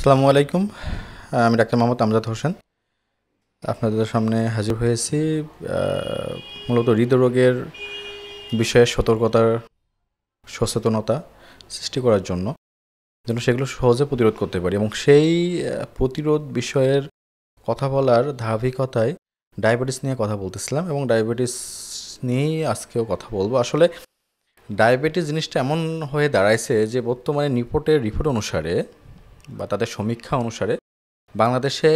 আসসালামু আলাইকুম। আমি ডাক্তার মোহাম্মদ আমজাদ হোসেন আপনাদের সামনে হাজির হয়েছি মূলত হৃদরোগের বিষয়ে সতর্কতার সচেতনতা সৃষ্টি করার জন্য যেন সেগুলো সহজে প্রতিরোধ করতে পারি এবং সেই প্রতিরোধ বিষয়ের কথা বলার ধারাবাহিকতায় ডায়াবেটিস নিয়ে কথা বলতেছিলাম এবং ডায়াবেটিস নিয়েই আজকেও কথা বলবো। আসলে ডায়াবেটিস জিনিসটা এমন হয়ে দাঁড়াইছে যে বর্তমানে রিপোর্ট অনুসারে বা তাদের সমীক্ষা অনুসারে বাংলাদেশে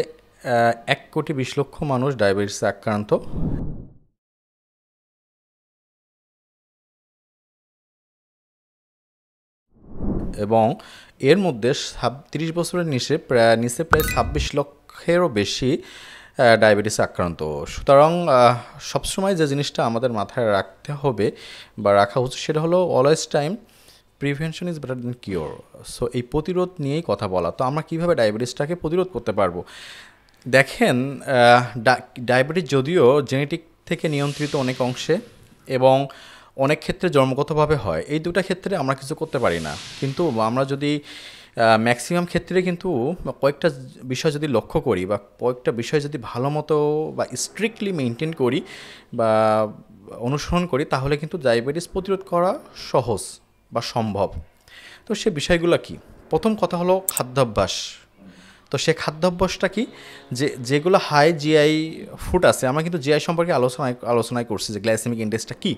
1,20,00,000 মানুষ ডায়াবেটিসে আক্রান্ত এবং এর মধ্যে 30 বছরের নিচে প্রায় 26 লক্ষেরও বেশি ডায়াবেটিসে আক্রান্ত। সুতরাং সবসময় যে জিনিসটা আমাদের মাথায় রাখতে হবে বা রাখা উচিত সেটা হলো always time prevention is better then cure. So এই প্রতিরোধ নিয়েই কথা বলা। তো আমরা কীভাবে ডায়াবেটিসটাকে প্রতিরোধ করতে পারবো? দেখেন, ডায়াবেটিস যদিও জেনেটিক থেকে নিয়ন্ত্রিত অনেক অংশে এবং অনেক ক্ষেত্রে জন্মগতভাবে হয়, এই দুটা ক্ষেত্রে আমরা কিছু করতে পারি না। কিন্তু আমরা যদি ম্যাক্সিমাম ক্ষেত্রে কিন্তু কয়েকটা বিষয় যদি লক্ষ্য করি বা কয়েকটা বিষয় যদি ভালো মতো বা স্ট্রিক্টলি মেনটেন করি বা অনুসরণ করি তাহলে কিন্তু ডায়াবেটিস প্রতিরোধ করা সহজ বা সম্ভব। তো সে বিষয়গুলো কি? প্রথম কথা হলো খাদ্যাভ্যাস। তো সে খাদ্যাভ্যাসটা কি? যেগুলো হাই জিআই ফুড আছে, আমরা কিন্তু জিআই সম্পর্কে আলোচনায় করছি যে গ্লাইসেমিক ইন্ডেক্সটা কী।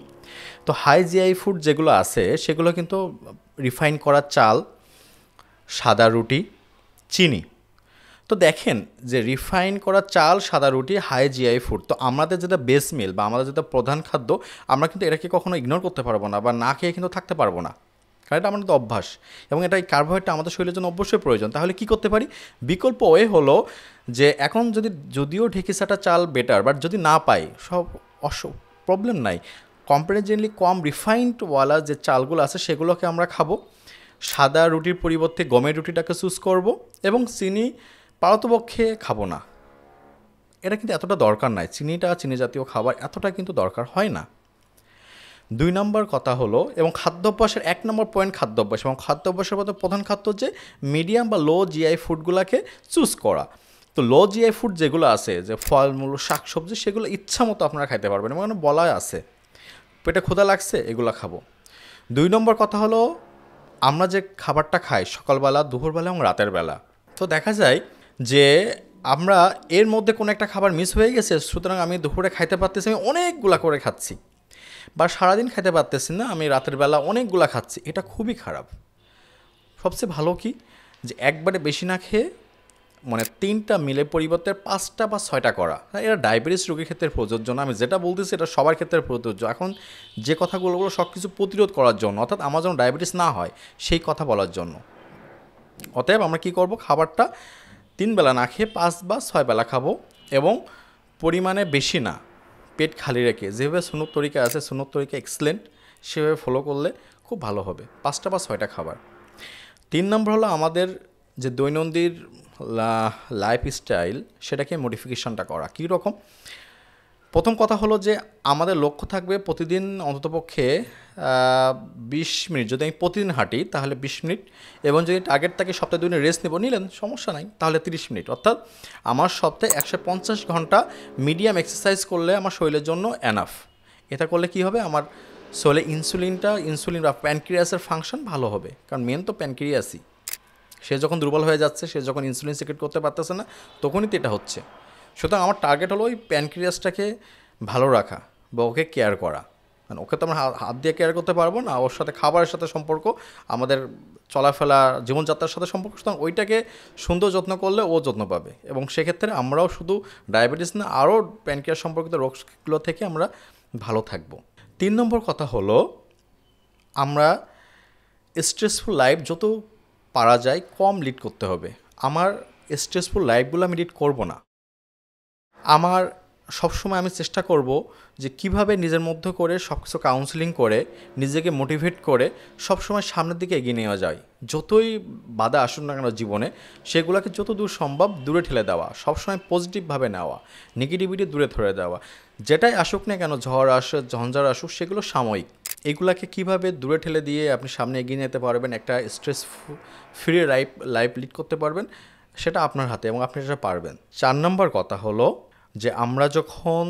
তো হাই জিআই ফুড যেগুলো আছে সেগুলো কিন্তু রিফাইন করা চাল, সাদা রুটি, চিনি। তো দেখেন যে রিফাইন করা চাল, সাদা রুটি হাই জিআই ফুড। তো আমাদের যেটা বেস মিল বা আমাদের যেটা প্রধান খাদ্য, আমরা কিন্তু এটাকে কখনো ইগনোর করতে পারবো না বা না খেয়ে কিন্তু থাকতে পারবো না, কারণ এটা আমাদের অভ্যাস এবং এটা এই কার্বোহাইড্রেট আমাদের শরীরের জন্য অবশ্যই প্রয়োজন। তাহলে কি করতে পারি? বিকল্প ওয়ে হলো যে এখন যদিও ঢেকিসাটা চাল বেটার, বাট যদি না পাই প্রবলেম নাই, কম্পারেটিভলি কম রিফাইন্ডওয়ালা যে চালগুলো আছে সেগুলোকে আমরা খাবো। সাদা রুটির পরিবর্তে গমের রুটিটাকে চুজ করব এবং চিনি পারতপক্ষে খাবো না। এটা কিন্তু এতটা দরকার নাই, চিনি জাতীয় খাবার এতটা কিন্তু দরকার হয় না। 2 নম্বর কথা হলো, এবং খাদ্যাভ্যাসের 1 নম্বর পয়েন্ট খাদ্যাভ্যাস, এবং খাদ্যাভ্যাসের মধ্যে প্রধান খাদ্য যে মিডিয়াম বা লো জিআই ফুডগুলোকে চুজ করা। তো লো জিআই ফুড যেগুলো আছে, যে ফলমূল, শাকসবজি, সেগুলো ইচ্ছা মতো আপনারা খাইতে পারবেন, মানে বলা আছে পেটে ক্ষুধা লাগছে এগুলো খাবো। 2 নম্বর কথা হলো, আমরা যে খাবারটা খাই সকালবেলা, দুপুরবেলা এবং রাতের বেলা, তো দেখা যায় যে আমরা এর মধ্যে কোনো একটা খাবার মিস হয়ে গেছে, সুতরাং আমি দুপুরে খাইতে পারতেছি, আমি অনেকগুলা করে খাচ্ছি, বা সারাদিন খেতে পারতেছি না, আমি রাতের বেলা অনেকগুলা খাচ্ছি। এটা খুবই খারাপ। সবচেয়ে ভালো কি যে একবারে বেশি না খেয়ে মানে 3টা মিলের পরিবর্তে 5টা বা 6টা করা। এটা ডায়াবেটিস রোগীর ক্ষেত্রে প্রযোজ্য না, আমি যেটা বলতেছি এটা সবার ক্ষেত্রে প্রযোজ্য। এখন যে কথাগুলো সব কিছু প্রতিরোধ করার জন্য, অর্থাৎ আমার যেন ডায়াবেটিস না হয় সেই কথা বলার জন্য। অতএব আমরা কী করব? খাবারটা 3 বেলা না খেয়ে 5 বা 6 বেলা খাবো এবং পরিমাণে বেশি না, পেট খালি রেখে। যেভাবে সুন্নত তরিকা আছে, সুন্নত তরিকা এক্সেলেন্ট, সেভাবে ফলো করলে খুব ভালো হবে। 5টা বা 6টা খাবার। 3 নম্বর হলো আমাদের যে দৈনন্দিন লাইফস্টাইল, সেটাকে মডিফিকেশনটা করা। কী রকম? প্রথম কথা হলো যে আমাদের লক্ষ্য থাকবে প্রতিদিন অন্ততপক্ষে 20 মিনিট, যদি আমি প্রতিদিন হাঁটি তাহলে 20 মিনিট, এবং যদি টার্গেট থাকে সপ্তাহে 2 দিন রেস্ট নিলেন সমস্যা নাই, তাহলে 30 মিনিট। অর্থাৎ আমার সপ্তাহে 150 ঘন্টা মিডিয়াম এক্সারসাইজ করলে আমার শরীরের জন্য এনাফ। এটা করলে কি হবে? আমার শরীরে ইনসুলিন বা প্যানক্রিয়াসের ফাংশন ভালো হবে, কারণ মেন তো প্যানক্রিয়াসই। সে যখন দুর্বল হয়ে যাচ্ছে, সে যখন ইনসুলিন সিক্রেট করতে পারতেছে না, তখনই তো এটা হচ্ছে। সুতরাং আমার টার্গেট হলো ওই প্যানক্রিয়াসটাকে ভালো রাখা বা ওকে কেয়ার করা। মানে ওকে তো আমরা হাত দিয়ে কেয়ার করতে পারবো না, ওর সাথে খাবারের সাথে সম্পর্ক, আমাদের চলাফেরা, জীবনযাত্রার সাথে সম্পর্ক। সুতরাং ওইটাকে সুন্দর যত্ন করলে ও যত্ন পাবে, এবং সেক্ষেত্রে আমরাও শুধু ডায়াবেটিস না, আরও প্যানক্রিয়াস সম্পর্কিত রোগগুলো থেকে আমরা ভালো থাকবো। 3 নম্বর কথা হলো, আমরা স্ট্রেসফুল লাইফ যত পারা যায় কম লিড করতে হবে। আমার স্ট্রেসফুল লাইফগুলো আমি লিড করবো না। আমার সবসময় আমি চেষ্টা করব যে কিভাবে নিজের মধ্যে করে সব কিছু কাউন্সেলিং করে, নিজেকে মোটিভেট করে সবসময় সামনের দিকে এগিয়ে নেওয়া যায়। যতই বাধা আসুক না কেন জীবনে, সেগুলোকে যত দূর সম্ভব দূরে ঠেলে দেওয়া, সবসময় পজিটিভভাবে নেওয়া, নেগেটিভিটি দূরে ধরে দেওয়া। যেটাই আসুক না কেন, ঝড় আসুক, ঝঞ্ঝার আসুক, সেগুলো সাময়িক। এগুলাকে কিভাবে দূরে ঠেলে দিয়ে আপনি সামনে এগিয়ে যেতে পারবেন, একটা স্ট্রেস ফ্রি লাইফ লিড করতে পারবেন, সেটা আপনার হাতে এবং আপনি সেটা পারবেন। 4 নম্বর কথা হলো যে আমরা যখন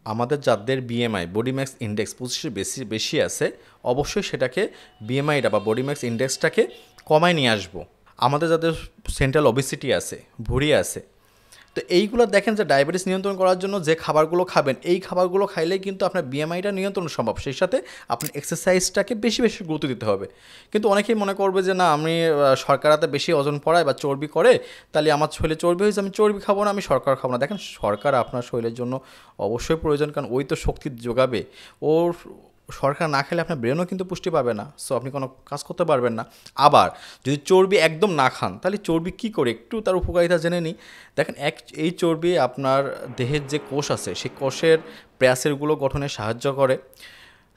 আমাদের যাদের বিএমআই বডি ম্যাস ইন্ডেক্স 25 বেশি বেশি আছে, অবশ্যই সেটাকে বিএমআইটা বা বডি ম্যাস ইন্ডেক্সটাকে কমায় নিয়ে আসবো। আমাদের যাদের সেন্ট্রাল ওবেসিটি আছে, ভুঁড়ি আছে, তো এইগুলো দেখেন যে ডায়াবেটিস নিয়ন্ত্রণ করার জন্য যে খাবারগুলো খাবেন, এই খাবারগুলো খাইলেই কিন্তু আপনার বিএমআইটা নিয়ন্ত্রণ সম্ভব। সেই সাথে আপনি এক্সারসাইজটাকে বেশি বেশি গুরুত্ব দিতে হবে। কিন্তু অনেকেই মনে করবে যে না, আমি সরকারাতে বেশি ওজন পড়ায় বা চর্বি করে, তাহলে আমার শরীরে চর্বি হয়েছে, আমি চর্বি খাবো না, আমি শর্করা খাবো না। দেখেন, শর্করা আপনার শরীরের জন্য অবশ্যই প্রয়োজন, কারণ ওই তো শক্তি যোগাবে। ওর শর্করা না খেলে আপনার ব্রেনও কিন্তু পুষ্টি পাবে না, সো আপনি কোনো কাজ করতে পারবেন না। আবার যদি চর্বি একদম না খান, তাহলে চর্বি কী করে, একটু তার উপকারিতা জেনে নিই। দেখেন, এই চর্বি আপনার দেহের যে কোষ আছে, সেই কোষের প্যাসেলগুলো গঠনে সাহায্য করে,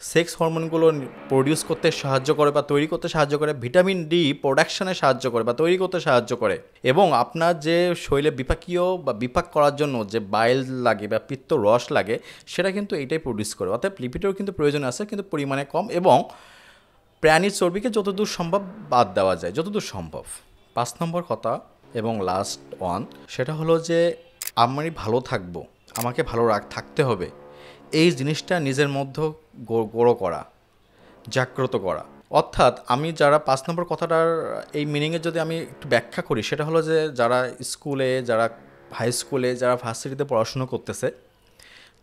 সেক্স হরমোনগুলো প্রডিউস করতে সাহায্য করে বা তৈরি করতে সাহায্য করে, ভিটামিন ডি প্রোডাকশানে সাহায্য করে বা তৈরি করতে সাহায্য করে, এবং আপনার যে শরীরে বিপাকীয় বা বিপাক করার জন্য যে বাইল লাগে বা পিত্ত রস লাগে, সেটা কিন্তু এইটাই প্রডিউস করে। অর্থাৎ লিপিডেরও কিন্তু প্রয়োজন আছে, কিন্তু পরিমাণে কম, এবং প্রাণীর চর্বিকে যতদূর সম্ভব বাদ দেওয়া যায়, যতদূর সম্ভব। 5 নম্বর কথা এবং লাস্ট ওয়ান, সেটা হলো যে আমি ভালো থাকবো, আমাকে ভালো থাকতে হবে, এই জিনিসটা নিজের মধ্যে গড়ো করা, জাগ্রত করা। অর্থাৎ আমি যারা 5 নম্বর কথাটার এই মিনিংয়ে যদি আমি একটু ব্যাখ্যা করি, সেটা হলো যে যারা স্কুলে, যারা হাই স্কুলে, যারা ভার্সিটিতে পড়াশুনো করতেছে,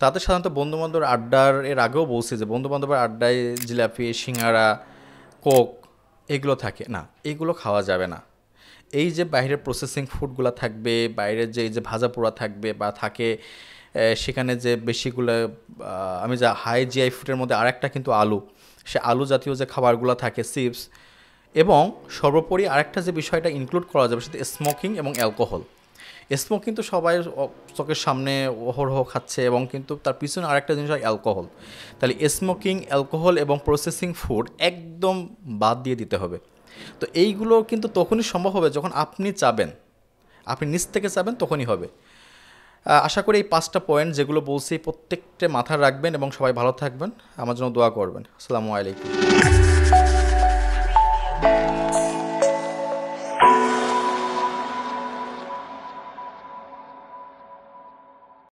তাদের সাধারণত বন্ধুবান্ধবের আড্ডার, এর আগেও বলছি যে বন্ধুবান্ধবের আড্ডায় জিলাপি, সিঙ্গারা, কোক এগুলো থাকে না, এইগুলো খাওয়া যাবে না। এই যে বাইরের প্রসেসিং ফুডগুলো থাকবে, বাইরের যে এই যে ভাজা পোড়া থাকবে বা থাকে, সেখানে যে বেশিগুলো আমি যা হাই জিআই ফুডের মধ্যে আরেকটা কিন্তু আলু, সে আলু জাতীয় যে খাবারগুলো থাকে, চিপস, এবং সর্বোপরি আরেকটা যে বিষয়টা ইনক্লুড করা যাবে সেটা স্মোকিং এবং অ্যালকোহল। স্মোকিং তো সবাই চোখের সামনে অহরহ খাচ্ছে, এবং কিন্তু তার পিছনে আরেকটা জিনিস হয় অ্যালকোহল। তাহলে স্মোকিং, অ্যালকোহল এবং প্রসেসিং ফুড একদম বাদ দিয়ে দিতে হবে। তো এইগুলো কিন্তু তখনই সম্ভব হবে যখন আপনি চাবেন, আপনি নিজ থেকে চাবেন, তখনই হবে। আশা করি এই 5টা পয়েন্ট যেগুলো বলছি প্রত্যেকটা মাথায় রাখবেন এবং সবাই ভালো থাকবেন, আমার জন্য দোয়া করবেন। আসসালামু আলাইকুম।